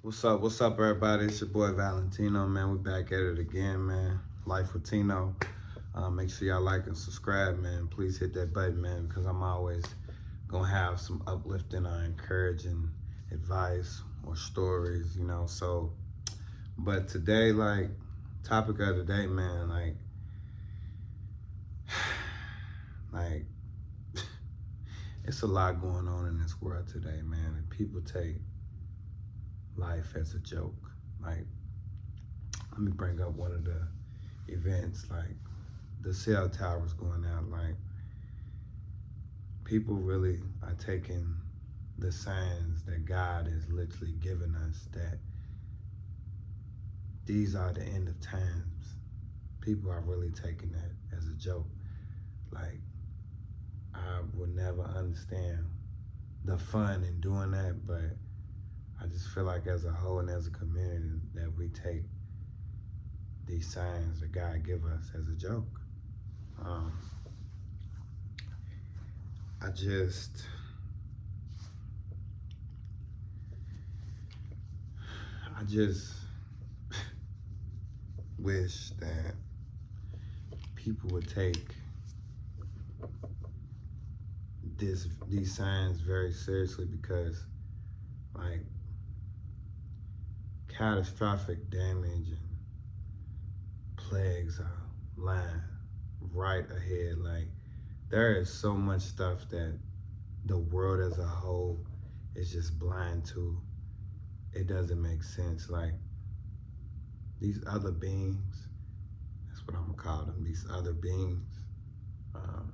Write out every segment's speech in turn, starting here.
What's up? What's up, everybody? It's your boy Valentino, man. We back at it again, man. Life with Tino. Make sure y'all like and subscribe, man. Please hit that button, man, because I'm always gonna have some uplifting or encouraging advice or stories, So, but today, topic of the day, man, like, it's a lot going on in this world today, man, and people take life as a joke. Like, let me bring up one of the events, like the cell towers going out. Like, people really are taking the signs that God is literally giving us that these are the end of times. People are really taking that as a joke. Like, I would never understand the fun in doing that, but I just feel like as a whole and as a community that we take these signs that God give us as a joke. Um, I just I just wish that people would take these signs very seriously, because like catastrophic damage and plagues are lying right ahead. Like, there is so much stuff that the world as a whole is just blind to. It doesn't make sense. Like, these other beings, that's what I'm gonna call them, these other beings, um,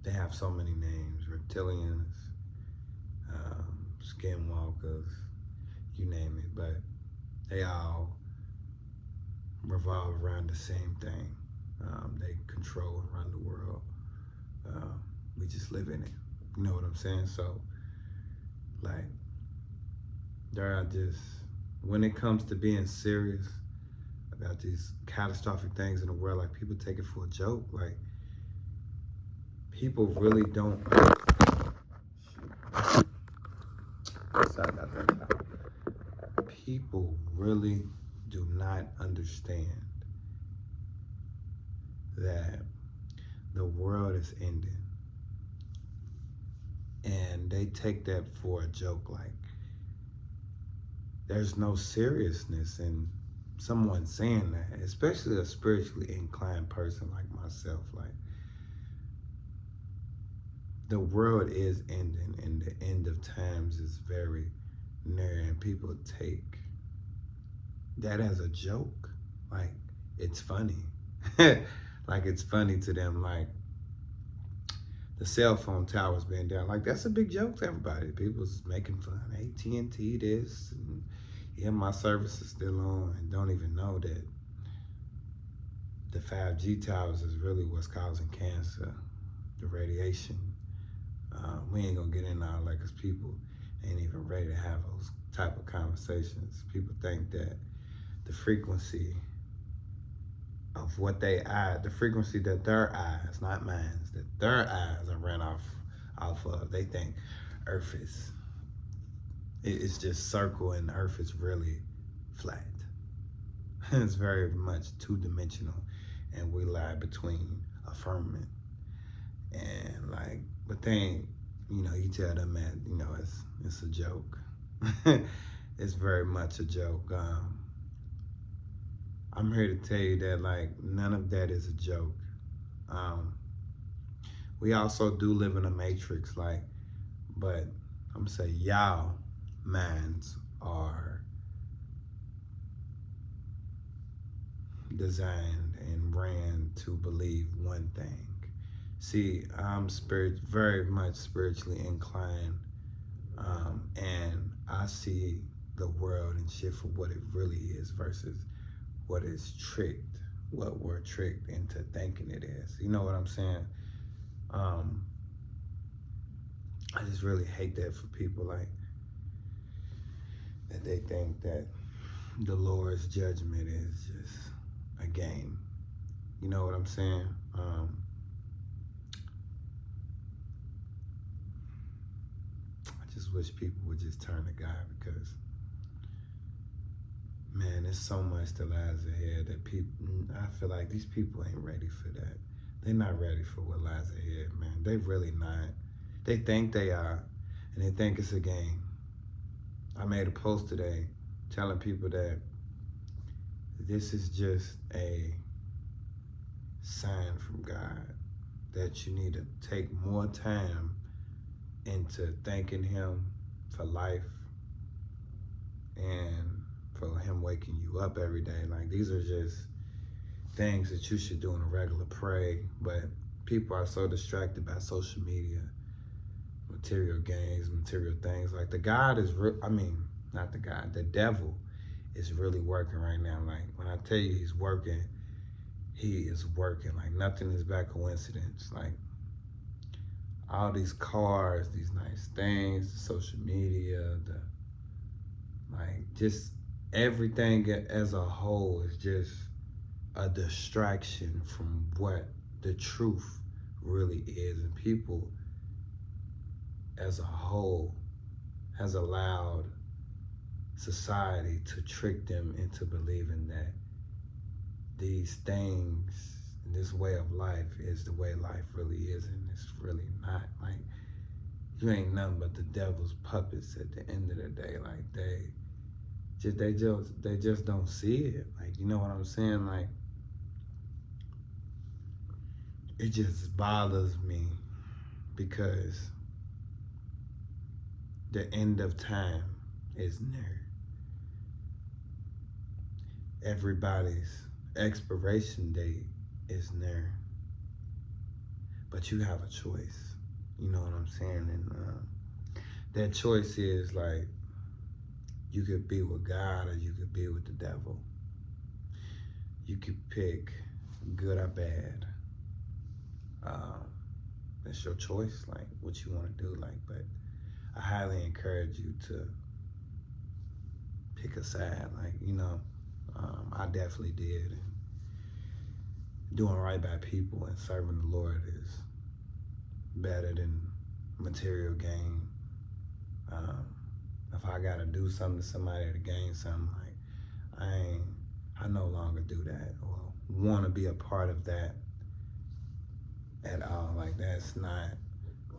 they have so many names: reptilians, skinwalkers, you name it, but they all revolve around the same thing. They control and run the world. We just live in it. You know what I'm saying? So, like, there are just, when it comes to being serious about these catastrophic things in the world, like, people take it for a joke. Like, people really don't. Sorry about that. People really do not understand that the world is ending, and they take that for a joke. Like, there's no seriousness in someone saying that, especially a spiritually inclined person like myself. Like, the world is ending, and the end of times is very near, and people take that as a joke. Like, it's funny. Like, it's funny to them. Like, the cell phone towers being down, like, that's a big joke to everybody. People's making fun. AT&T this, and yeah, my service is still on, and don't even know that the 5G towers is really what's causing cancer, the radiation. We ain't gonna get into all that, because people ain't even ready to have those type of conversations. People think that the frequency of what the frequency that their eyes, not mine, that their eyes are ran off of, they think Earth it's just circle, and Earth is really flat. It's very much two-dimensional, and we lie between a firmament. And like, but they ain't, you tell them that, it's a joke. It's very much a joke. I'm here to tell you that, like, none of that is a joke. Um, we also do live in a matrix, like, but I'm gonna say y'all minds are designed and ran to believe one thing. See, I'm very much spiritually inclined, and I see the world and shit for what it really is versus what we're tricked into thinking it is. You know what I'm saying? Um, I just really hate that for people, like, that they think that the Lord's judgment is just a game. You know what I'm saying? I just wish people would just turn to God, because there's so much that lies ahead that I feel like these people ain't ready for that. They're not ready for what lies ahead, man. They really not. They think they are, and they think it's a game. I made a post today telling people that this is just a sign from God that you need to take more time into thanking Him for life and for Him waking you up every day. Like, these are just things that you should do in a regular pray, but people are so distracted by social media, material gains, material things. Like, the devil is really working right now. Like, when I tell you he's working, he is working. Like, nothing is by coincidence. Like, all these cars, these nice things, the social media, just everything as a whole is just a distraction from what the truth really is. And people as a whole has allowed society to trick them into believing that these things, this way of life is the way life really is, and it's really not. Like, you ain't nothing but the devil's puppets at the end of the day. Like, they just don't see it. Like, you know what I'm saying? Like, it just bothers me because the end of time is near. Everybody's expiration date is near, but you have a choice. You know what I'm saying? And that choice is like, you could be with God or you could be with the devil. You could pick good or bad. That's your choice, like what you want to do. Like, but I highly encourage you to pick a side. Like, I definitely did. And doing right by people and serving the Lord is better than material gain. If I gotta do something to somebody to gain something, like, I no longer do that or want to be a part of that at all. Like, that's not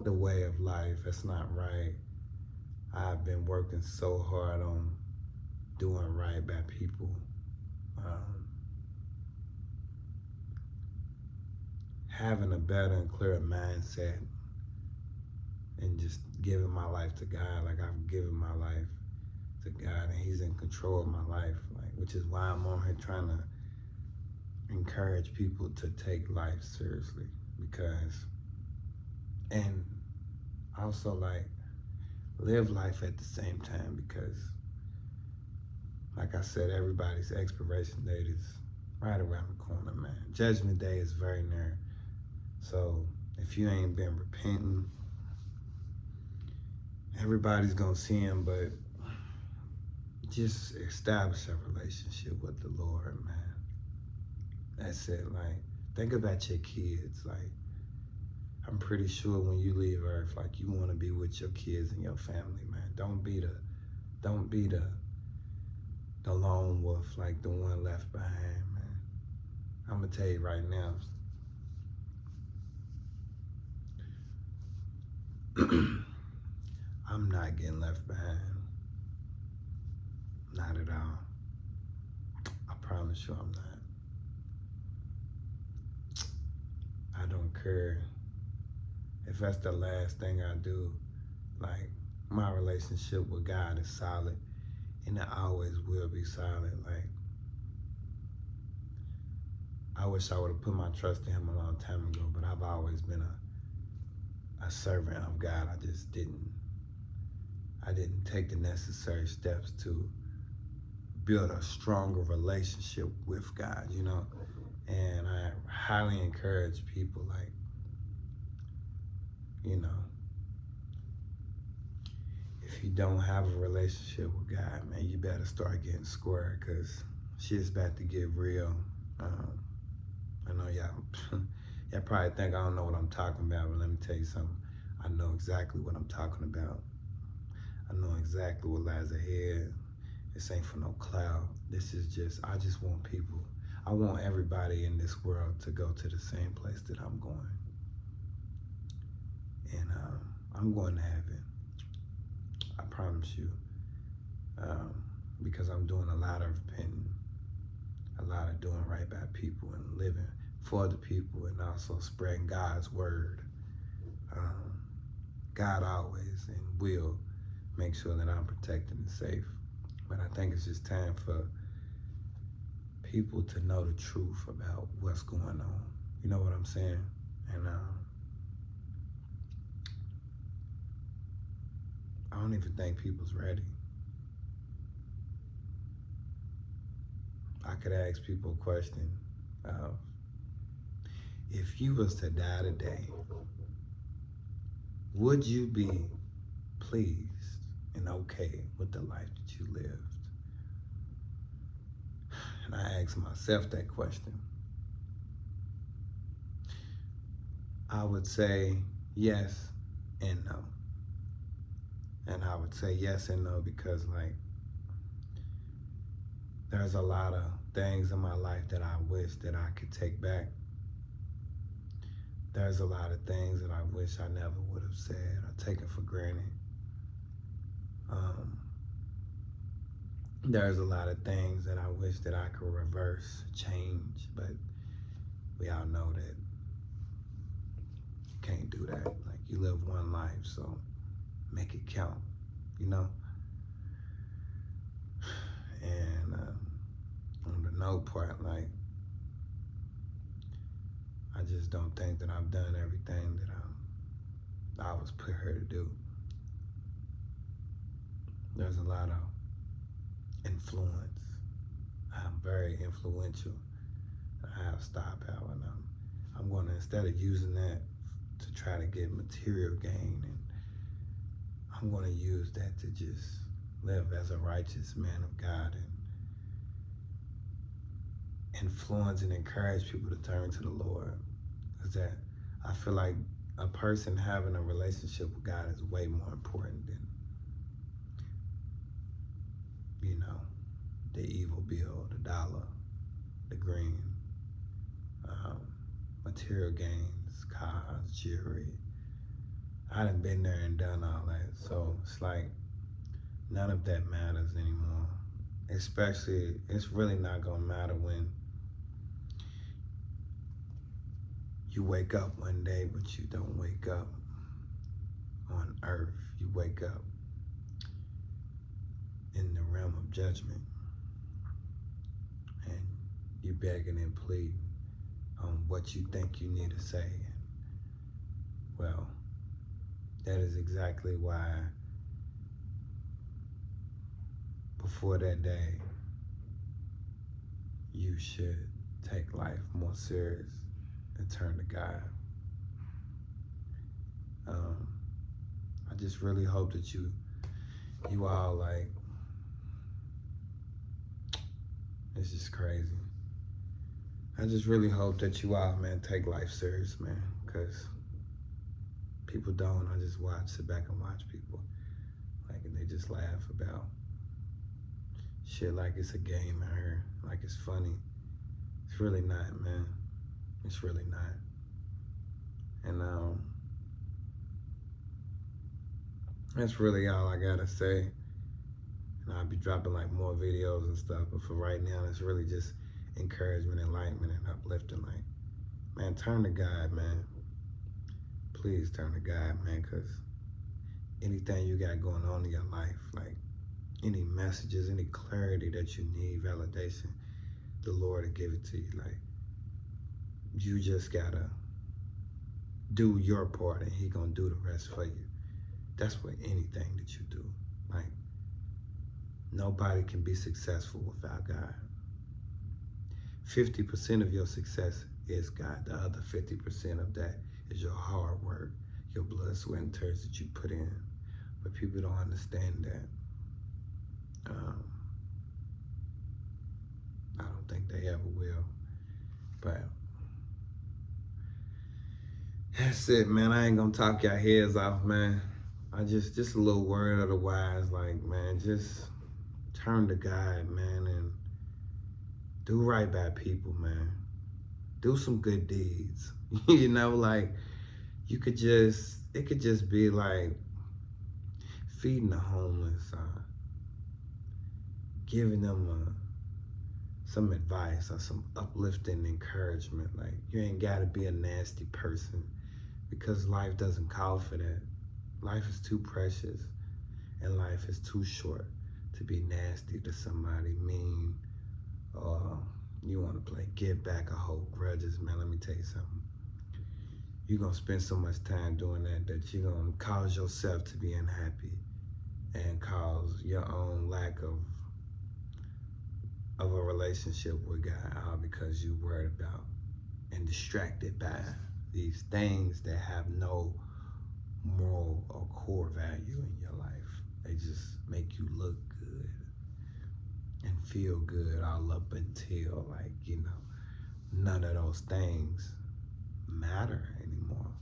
the way of life. That's not right. I've been working so hard on doing right by people. Having a better and clearer mindset and just giving my life to God. Like, I've given my life to God and He's in control of my life. Like, which is why I'm on here trying to encourage people to take life seriously, and also, like, live life at the same time, because like I said, everybody's expiration date is right around the corner, man. Judgment Day is very near. So if you ain't been repenting, everybody's gonna see Him, but just establish a relationship with the Lord, man. That's it. Like, think about your kids. Like, I'm pretty sure when you leave Earth, like, you want to be with your kids and your family, man. Don't be the lone wolf, like the one left behind, man. I'm gonna tell you right now. I'm not getting left behind. Not at all. I promise you I'm not. I don't care if that's the last thing I do. Like, my relationship with God is solid, and it always will be solid. Like, I wish I would have put my trust in Him a long time ago, but I've always been a servant of God. I just didn't take the necessary steps to build a stronger relationship with God, And I highly encourage people, like, if you don't have a relationship with God, man, you better start getting square, because shit's about to get real. I know y'all probably think I don't know what I'm talking about, but let me tell you something. I know exactly what I'm talking about. I know exactly what lies ahead, This ain't for no cloud. This is just, I just want people. I want everybody in this world to go to the same place that I'm going. And I'm going to heaven. I promise you. Because I'm doing a lot of repenting, a lot of doing right by people and living for the people, and also spreading God's word. God always and will make sure that I'm protected and safe. But I think it's just time for people to know the truth about what's going on. You know what I'm saying? And I don't even think people's ready. I could ask people a question. If you was to die today, would you be pleased and okay with the life that you lived? And I asked myself that question. I would say yes and no. And I would say yes and no because, like, there's a lot of things in my life that I wish that I could take back. There's a lot of things that I wish I never would have said or taken for granted. There's a lot of things that I wish that I could reverse, change, but we all know that you can't do that. Like, you live one life, so make it count, you know? And on the no part, like, I just don't think that I've done everything that I was put here to do. There's a lot of influence. I'm very influential. I have star power, and I'm going to, instead of using that to try to get material gain, and I'm going to use that to just live as a righteous man of God and influence and encourage people to turn to the Lord. Because that, I feel like a person having a relationship with God is way more important than, you know, the evil bill, the dollar, the green, material gains, cars, jewelry. I done been there and done all that. So it's like, none of that matters anymore. Especially, it's really not gonna matter when you wake up one day, but you don't wake up on earth. You wake up in the realm of judgment, and you begging and pleading on what you think you need to say. Well, that is exactly why before that day, you should take life more serious and turn to God. I just really hope that you all, like, it's just crazy. I just really hope that you all, man, take life serious, man, because people don't. I just sit back and watch people, like, and they just laugh about shit like it's a game in here, like it's funny. It's really not, man. It's really not. And that's really all I gotta say. And I'll be dropping like more videos and stuff, but for right now, it's really just encouragement, enlightenment, and uplifting. Like, man, turn to God, man. Please turn to God, man, because anything you got going on in your life, like any messages, any clarity that you need, validation, the Lord will give it to you. Like, you just gotta do your part, and He gonna do the rest for you. That's with anything that you do. Like, nobody can be successful without God. 50% of your success is God. The other 50% of that is your hard work, your blood, sweat, and tears that you put in. But people don't understand that. I don't think they ever will. But that's it, man. I ain't gonna talk y'all heads off, man. I just a little word of the wise, like, man, just turn to God, man, and do right by people, man. Do some good deeds. You know, like it could just be like feeding the homeless, giving them some advice or some uplifting encouragement. Like, you ain't got to be a nasty person because life doesn't call for that. Life is too precious and life is too short to be nasty to somebody, mean, or you want to play get back or hold grudges. Man, let me tell you something. You're going to spend so much time doing that you're going to cause yourself to be unhappy and cause your own lack of a relationship with God, all because you worried about and distracted by these things that have no moral or core value in your life. They just make you look good and feel good all up until, like, you know, none of those things matter anymore.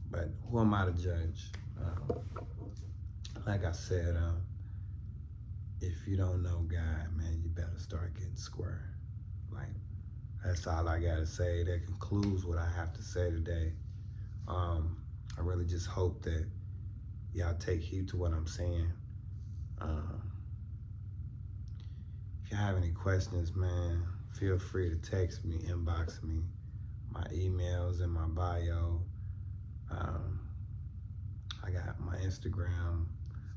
But who am I to judge? Like I said, if you don't know God, man, you better start getting square. Like, that's all I gotta say. That concludes what I have to say today. I really just hope that y'all take heed to what I'm saying. If you have any questions, man, feel free to text me, inbox me. My email's in my bio. I got my Instagram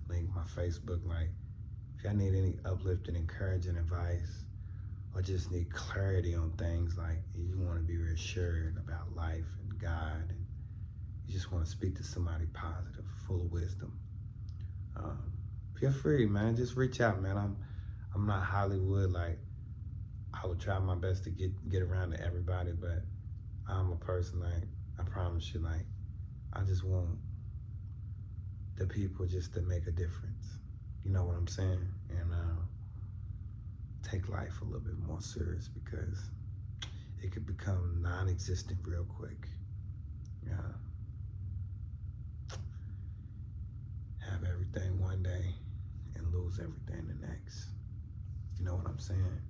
link, my Facebook. Like, if y'all need any uplifting, encouraging advice, or just need clarity on things, like you want to be reassured about life and God, and you just want to speak to somebody positive, full of wisdom, feel free, man. Just reach out, man. I'm not Hollywood. Like, I would try my best to get around to everybody, but I'm a person, like, I promise you, like, I just want the people just to make a difference. You know what I'm saying? And take life a little bit more serious, because it could become non-existent real quick. Yeah. Have everything one day and lose everything the next. You know what I'm saying?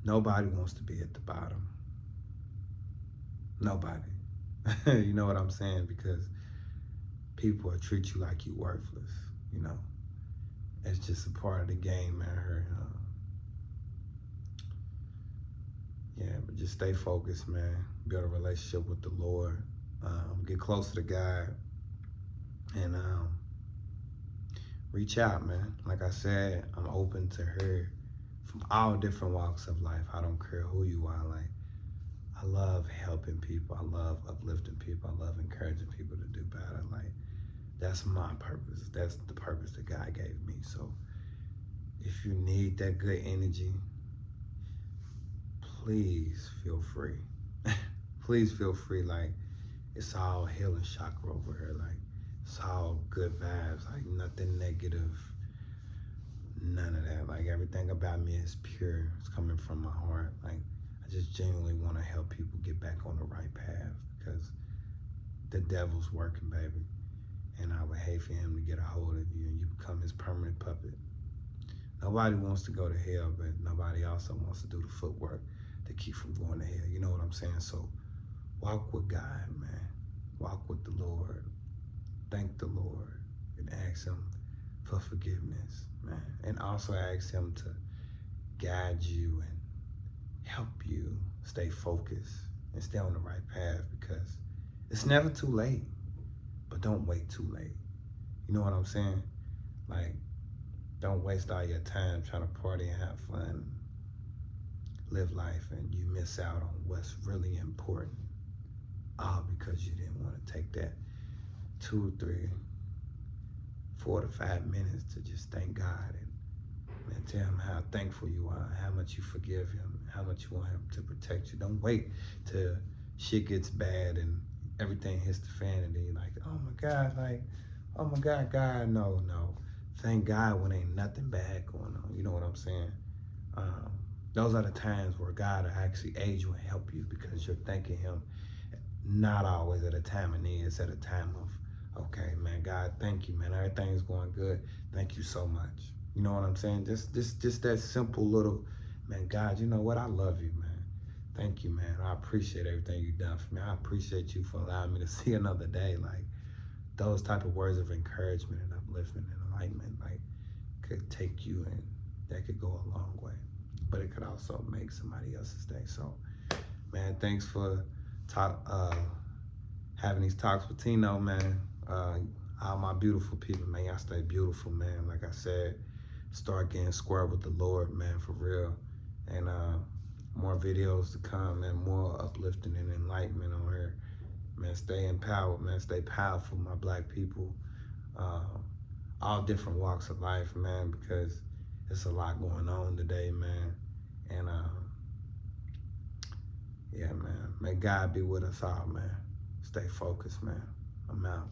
Nobody wants to be at the bottom. Nobody. You know what I'm saying? Because people will treat you like you worthless, you know? It's just a part of the game, man. Yeah, but just stay focused, man. Build a relationship with the Lord. Get closer to God. And reach out, man. Like I said, I'm open to hear from all different walks of life. I don't care who you are. Like, I love helping people. I love uplifting people. I love encouraging people to do better. Like, that's my purpose. That's the purpose that God gave me. So if you need that good energy, please feel free. Please feel free. Like, it's all healing chakra over here. Like, it's all good vibes. Like, nothing negative. None of that. Like, everything about me is pure. It's coming from my heart. Like, I just genuinely want to help people get back on the right path, because the devil's working, baby. And I would hate for him to get a hold of you and you become his permanent puppet. Nobody wants to go to hell, but nobody also wants to do the footwork to keep from going to hell. You know what I'm saying? So walk with God, man. Walk with the Lord. Thank the Lord and ask him for forgiveness, man. And also ask him to guide you and help you stay focused and stay on the right path, because it's never too late, but don't wait too late. You know what I'm saying? Like, don't waste all your time trying to party and have fun, live life, and you miss out on what's really important, all because you didn't want to take that 2, 3, 4 to 5 minutes to just thank God and tell him how thankful you are, how much you forgive him, how much you want him to protect you. Don't wait till shit gets bad and everything hits the fan and then you're like, oh my God, like, oh my God, God, no. Thank God when ain't nothing bad going on. You know what I'm saying? Those are the times where God will actually aid you and help you, because you're thanking him not always at a time of need. It's at a time Okay, man, God, thank you, man. Everything's going good. Thank you so much. You know what I'm saying? Just that simple little, man, God, you know what? I love you, man. Thank you, man. I appreciate everything you've done for me. I appreciate you for allowing me to see another day. Like those type of words of encouragement and upliftment and enlightenment, like could take you and that could go a long way. But it could also make somebody else's day. So, man, thanks for having these talks with Tino, man. All my beautiful people, man, y'all stay beautiful, man. Like I said, start getting square with the Lord, man, for real. And more videos to come, and more uplifting and enlightenment on here. Man, stay empowered, man. Stay powerful, my black people. All different walks of life, man, because it's a lot going on today, man. And yeah, man. May God be with us all, man. Stay focused, man. I'm out.